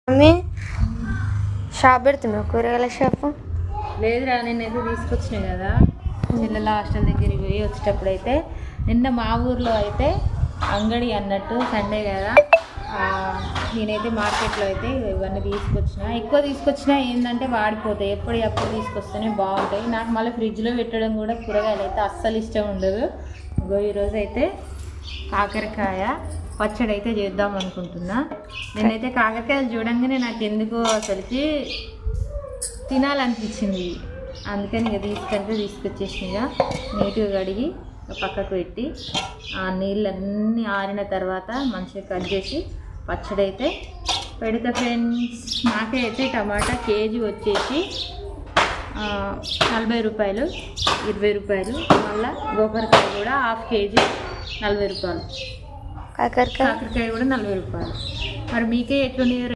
Mummy shop పెడుతున్నావు, కూరగాయల shop? లేదురా, నేనైతే తీసుకొచ్చినాయి కదా చెల్లెల హాస్టల్ దగ్గరికి పోయి వచ్చేటప్పుడు అయితే నిన్న మా ఊర్లో అయితే అంగడి అన్నట్టు సండే కదా, నేనైతే మార్కెట్లో అయితే ఇవన్నీ ఎక్కువ తీసుకొచ్చినా ఏంటంటే వాడిపోతాయి. ఎప్పుడు తీసుకొస్తేనే బాగుంటాయి. నాకు మళ్ళీ ఫ్రిడ్జ్లో పెట్టడం కూడా కూరగాయలు అయితే అస్సలు ఇష్టం ఉండదు. ఈరోజు అయితే కాకరకాయ పచ్చడి అయితే చేద్దాం అనుకుంటున్నా. నేనైతే కాకరకాయలు చూడంగానే నాకు ఎందుకో అసలుకి తినాలనిపించింది. అందుకని ఇక తీసుకొచ్చేసినగా నీట్గా కడిగి పక్కకు పెట్టి ఆ నీళ్ళన్నీ ఆరిన తర్వాత మంచిగా కట్ చేసి పచ్చడి అయితే పెడతా ఫ్రెండ్స్. నాకే అయితే టమాటా కేజీ వచ్చేసి 40 రూపాయలు, 20 రూపాయలు. మళ్ళీ గోకరకాయ కూడా హాఫ్ కేజీ 40 రూపాయలు, కాకరకాయ కూడా 40 రూపాయలు. మరి మీకే ఎట్లున్నాయో